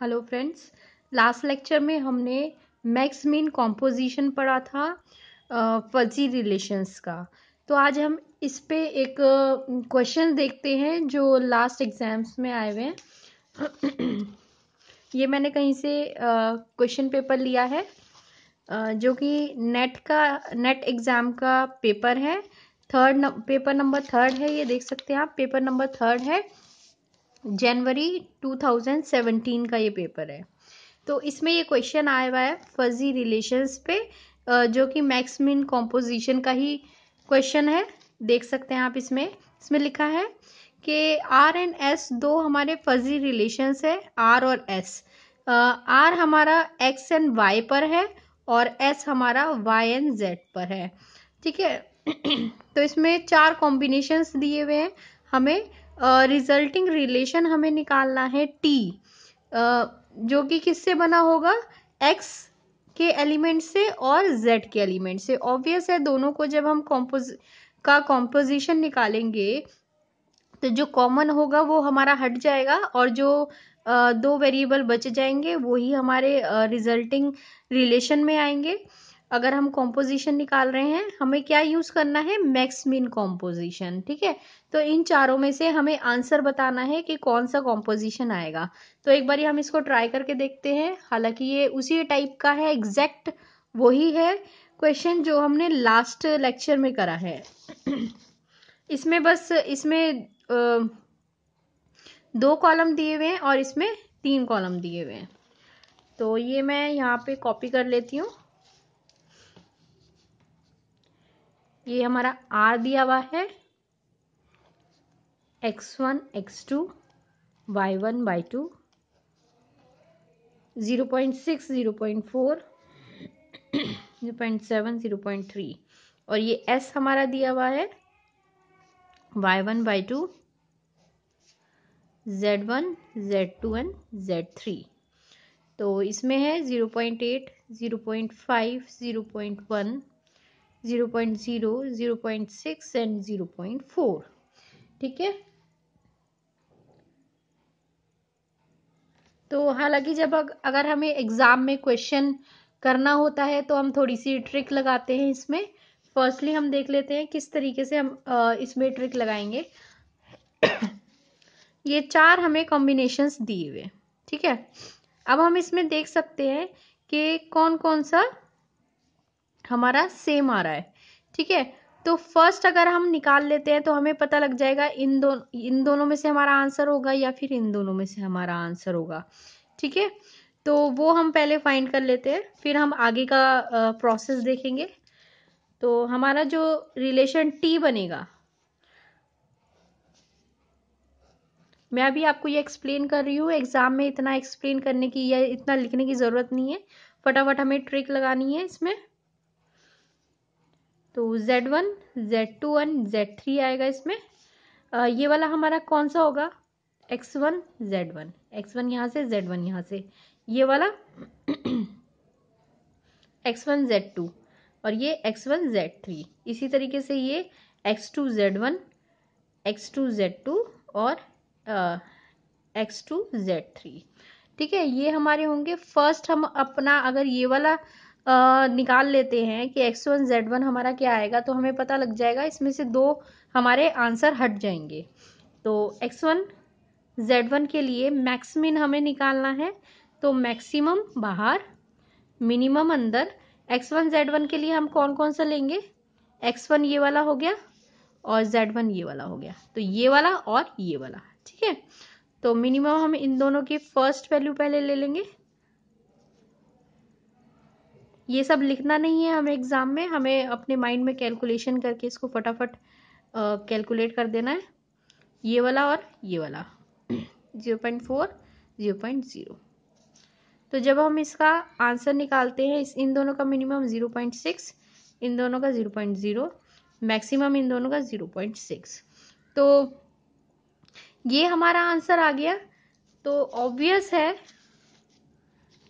Hello friends, last lecture में हमने max mean composition पढ़ा था फजी रिलेशंस का। तो आज हम इस पे एक क्वेश्चन देखते हैं जो लास्ट एग्जाम्स में आए हुए हैं। ये मैंने कहीं से क्वेश्चन पेपर लिया है जो कि नेट एग्ज़ाम का पेपर है। पेपर नंबर 3 है, ये देख सकते हैं आप। पेपर नंबर 3 है, जनवरी 2017 का ये पेपर है। तो इसमें ये क्वेश्चन आया हुआ है फजी रिलेशंस पे, जो कि मैक्स मीन कॉम्पोजिशन का ही क्वेश्चन है। देख सकते हैं आप। इसमें लिखा है कि आर एंड एस दो हमारे फजी रिलेशंस है, आर और एस। आर हमारा एक्स एंड वाई पर है और एस हमारा वाई एंड जेड पर है। ठीक है। तो इसमें 4 कॉम्बिनेशंस दिए हुए हैं। हमें रिजल्टिंग रिलेशन हमें निकालना है टी, जो कि किससे बना होगा, एक्स के एलिमेंट से और जेड के एलिमेंट से। ऑब्वियस है, दोनों को जब हम कॉम्पोजिशन निकालेंगे तो जो कॉमन होगा वो हमारा हट जाएगा और जो 2 वेरिएबल बच जाएंगे वही हमारे रिजल्टिंग रिलेशन में आएंगे। अगर हम कॉम्पोजिशन निकाल रहे हैं, हमें क्या यूज करना है, मैक्स मीन कॉम्पोजिशन। ठीक है। तो इन चारों में से हमें आंसर बताना है कि कौन सा कॉम्पोजिशन आएगा। तो एक बार हम इसको ट्राई करके देखते हैं। हालांकि ये उसी टाइप का है, एग्जैक्ट वही है क्वेश्चन जो हमने लास्ट लेक्चर में करा है। इसमें 2 कॉलम दिए हुए हैं और इसमें 3 कॉलम दिए हुए हैं। तो ये मैं यहाँ पे कॉपी कर लेती हूँ। ये हमारा R दिया हुआ है, x1 x2 y1 y2 0.6 0.4 0.7 0.3 और ये S हमारा दिया हुआ है y1 y2 z1 z2 and z3। तो इसमें है 0.8 0.5 0.1 0.0 0.6 एंड 0.4। ठीक है। तो हालांकि जब अगर हमें एग्जाम में क्वेश्चन करना होता है तो हम थोड़ी सी ट्रिक लगाते हैं इसमें। फर्स्टली हम देख लेते हैं किस तरीके से हम इसमें ट्रिक लगाएंगे। ये 4 हमें कॉम्बिनेशंस दिए हुए। ठीक है। अब हम इसमें देख सकते हैं कि कौन कौन सा हमारा सेम आ रहा है। ठीक है। तो फर्स्ट अगर हम निकाल लेते हैं तो हमें पता लग जाएगा इन दोनों में से हमारा आंसर होगा या फिर इन दोनों में से हमारा आंसर होगा। ठीक है। तो वो हम पहले फाइंड कर लेते हैं, फिर हम आगे का प्रोसेस देखेंगे। तो हमारा जो रिलेशन टी बनेगा, मैं अभी आपको ये एक्सप्लेन कर रही हूँ। एग्जाम में इतना एक्सप्लेन करने की या इतना लिखने की जरूरत नहीं है, फटाफट हमें ट्रिक लगानी है इसमें। तो Z1 Z2 एंड Z3 आएगा इसमें। ये वाला हमारा कौन सा होगा, X1 Z1, X1 यहाँ से Z1 यहाँ से, ये वाला X1 Z2 और ये X1 Z3। इसी तरीके से ये X2 Z1 X2 Z2 और X2 Z3। ठीक है। ये हमारे होंगे। फर्स्ट हम अपना अगर ये वाला निकाल लेते हैं कि X1 Z1 हमारा क्या आएगा, तो हमें पता लग जाएगा इसमें से 2 हमारे आंसर हट जाएंगे। तो X1 Z1 के लिए मैक्सिमम हमें निकालना है, तो मैक्सिमम बाहर मिनिमम अंदर। X1 Z1 के लिए हम कौन कौन सा लेंगे, X1 ये वाला हो गया और Z1 ये वाला हो गया, तो ये वाला और ये वाला। ठीक है। तो मिनिमम हम इन दोनों की फर्स्ट वैल्यू पहले ले लेंगे। ये सब लिखना नहीं है हमें एग्जाम में, हमें अपने माइंड में कैलकुलेशन करके इसको फटाफट कैलकुलेट कर देना है। ये वाला और ये वाला 0.4 0.0। तो जब हम इसका आंसर निकालते हैं, इन दोनों का मिनिमम 0.6, इन दोनों का 0.0, मैक्सिमम इन दोनों का 0.6, तो ये हमारा आंसर आ गया। तो ऑब्वियस है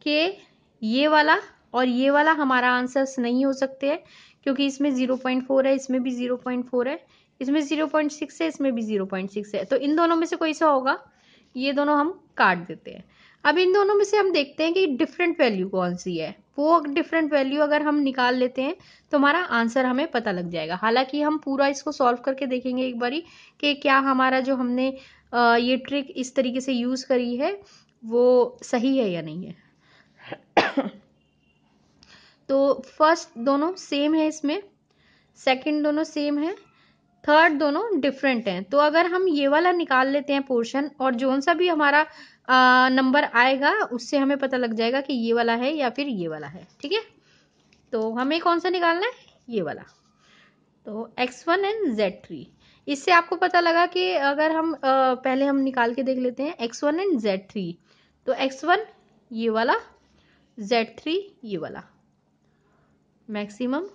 कि ये वाला और ये वाला हमारा आंसर्स नहीं हो सकते हैं, क्योंकि इसमें 0.4 है, इसमें भी 0.4 है, इसमें 0.6 है, इसमें भी 0.6 है। तो इन दोनों में से कोई सा होगा, ये दोनों हम काट देते हैं। अब इन दोनों में से हम देखते हैं कि डिफरेंट वैल्यू कौन सी है। वो डिफरेंट वैल्यू अगर हम निकाल लेते हैं तो हमारा आंसर हमें पता लग जाएगा। हालांकि हम पूरा इसको सॉल्व करके देखेंगे एक बारी कि क्या हमारा जो हमने ये ट्रिक इस तरीके से यूज करी है वो सही है या नहीं है। तो फर्स्ट दोनों सेम है, इसमें सेकंड दोनों सेम है, थर्ड दोनों डिफरेंट हैं। तो अगर हम ये वाला निकाल लेते हैं पोर्शन और जोन सा भी हमारा नंबर आएगा उससे हमें पता लग जाएगा कि ये वाला है या फिर ये वाला है। ठीक है, तो हमें कौन सा निकालना है, ये वाला। तो x1 एंड z3, इससे आपको पता लगा कि अगर हम पहले हम निकाल के देख लेते हैं x1 एंड z3। तो x1 ये वाला, z3 ये वाला, maximum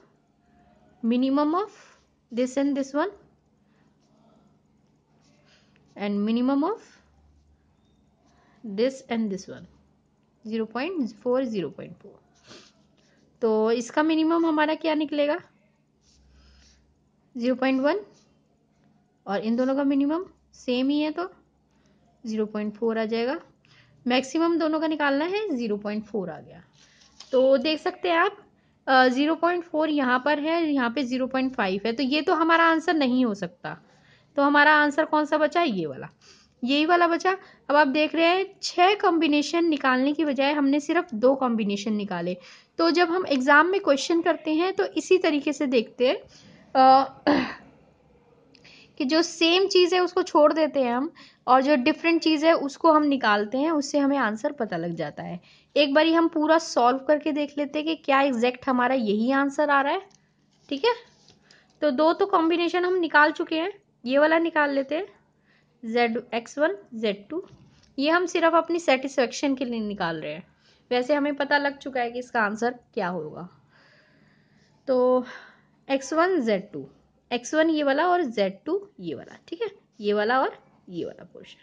minimum of this and this one and minimum of this and this one 0.4 0.4। तो इसका मिनिमम हमारा क्या निकलेगा 0.1 और इन दोनों का मिनिमम सेम ही है तो 0.4 आ जाएगा। मैक्सिमम दोनों का निकालना है 0.4 आ गया। तो देख सकते हैं आप 0.4 यहाँ पर है, यहाँ पे 0.5 है, तो ये तो हमारा आंसर नहीं हो सकता। तो हमारा आंसर कौन सा बचा, ये वाला, यही वाला बचा। अब आप देख रहे हैं 6 कॉम्बिनेशन निकालने की बजाय हमने सिर्फ 2 कॉम्बिनेशन निकाले। तो जब हम एग्जाम में क्वेश्चन करते हैं तो इसी तरीके से देखते हैं कि जो सेम चीज़ है उसको छोड़ देते हैं हम और जो डिफरेंट चीज़ है उसको हम निकालते हैं, उससे हमें आंसर पता लग जाता है। एक बारी हम पूरा सॉल्व करके देख लेते हैं कि क्या एग्जैक्ट हमारा यही आंसर आ रहा है। ठीक है, तो 2 तो कॉम्बिनेशन हम निकाल चुके हैं, ये वाला निकाल लेते हैं x1 z2। ये हम सिर्फ अपनी सेटिस्फेक्शन के लिए निकाल रहे हैं, वैसे हमें पता लग चुका है कि इसका आंसर क्या होगा। तो x1 z2, x1 ये वाला और z2 ये वाला। ठीक है, ये वाला और ये वाला पोर्शन।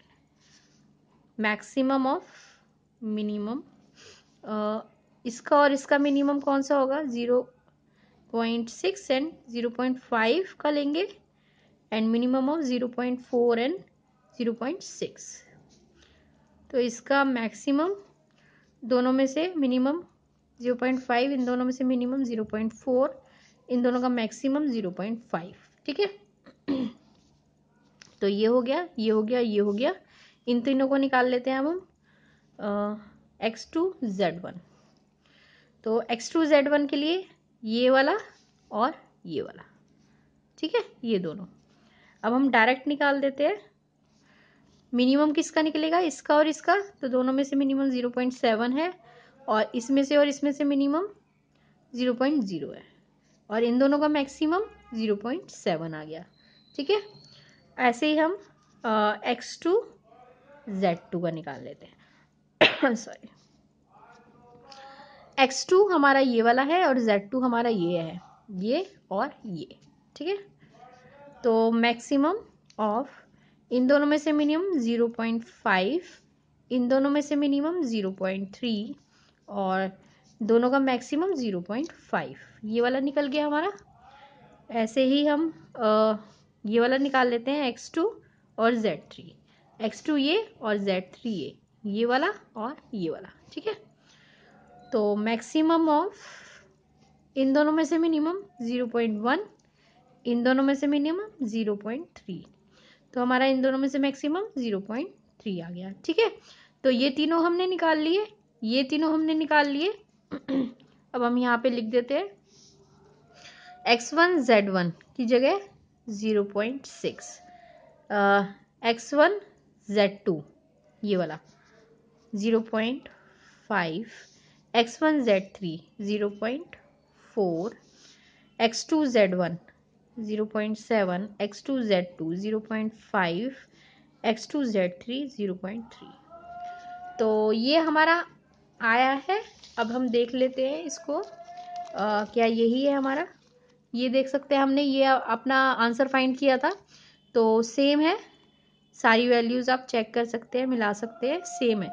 मैक्सिमम ऑफ मिनिमम, इसका और इसका मिनिमम कौन सा होगा 0.6 एंड 0.5 का लेंगे एंड मिनिमम ऑफ 0.4 एंड 0.6। तो इसका मैक्सिमम दोनों में से मिनिमम 0.5, इन दोनों में से मिनिमम 0.4, इन दोनों का मैक्सिमम 0.5। ठीक है, तो ये हो गया, ये हो गया, ये हो गया। इन तीनों को निकाल लेते हैं अब हम x2 z1। तो x2 z1 के लिए ये वाला और ये वाला। ठीक है, ये दोनों अब हम डायरेक्ट निकाल देते हैं। मिनिमम किसका निकलेगा, इसका और इसका, तो दोनों में से मिनिमम 0.7 है और इसमें से और इसमें से मिनिमम 0.0 है और इन दोनों का मैक्सिमम 0.7 आ गया। ठीक है, ऐसे ही हम x2 z2 का निकाल लेते हैं। सॉरी, x2 हमारा ये वाला है और z2 हमारा ये है, ये और ये। ठीक है, तो मैक्सिमम ऑफ इन दोनों में से मिनिमम 0.5, इन दोनों में से मिनिमम 0.3 और दोनों का मैक्सिमम 0.5। ये वाला निकल गया हमारा। ऐसे ही हम ये वाला निकाल लेते हैं x2 और z3, x2 ये और z3 ये वाला और ये वाला। ठीक है, तो मैक्सिमम ऑफ इन दोनों में से मिनिमम 0.1, इन दोनों में से मिनिमम 0.3, तो हमारा इन दोनों में से मैक्सिमम 0.3 आ गया। ठीक है, तो ये तीनों हमने निकाल लिए, ये तीनों हमने निकाल लिए। अब हम यहाँ पे लिख देते हैं x1 z1 की जगह 0.6, x1 z2 ये वाला 0.5, x1 z3 0.4, x2 z1 0.7, x2 z2 0.5, x2 z3 0.3। तो ये हमारा आया है। अब हम देख लेते हैं इसको, क्या यही है हमारा। ये देख सकते हैं हमने ये अपना आंसर फाइंड किया था, तो सेम है, सारी वैल्यूज़ आप चेक कर सकते हैं, मिला सकते हैं, सेम है।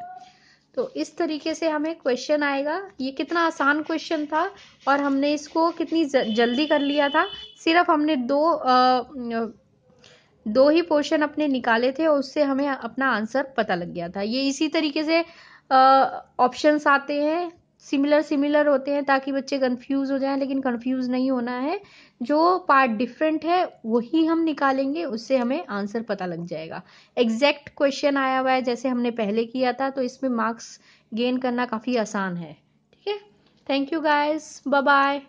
तो इस तरीके से हमें क्वेश्चन आएगा। ये कितना आसान क्वेश्चन था और हमने इसको कितनी जल्दी कर लिया था। सिर्फ हमने दो ही पोर्शन अपने निकाले थे और उससे हमें अपना आंसर पता लग गया था। ये इसी तरीके से ऑप्शंस आते हैं सिमिलर होते हैं ताकि बच्चे कंफ्यूज हो जाएं, लेकिन कंफ्यूज नहीं होना है। जो पार्ट डिफरेंट है वही हम निकालेंगे, उससे हमें आंसर पता लग जाएगा। एग्जैक्ट क्वेश्चन आया हुआ है जैसे हमने पहले किया था, तो इसमें मार्क्स गेन करना काफ़ी आसान है। ठीक है, thank you guys, bye bye.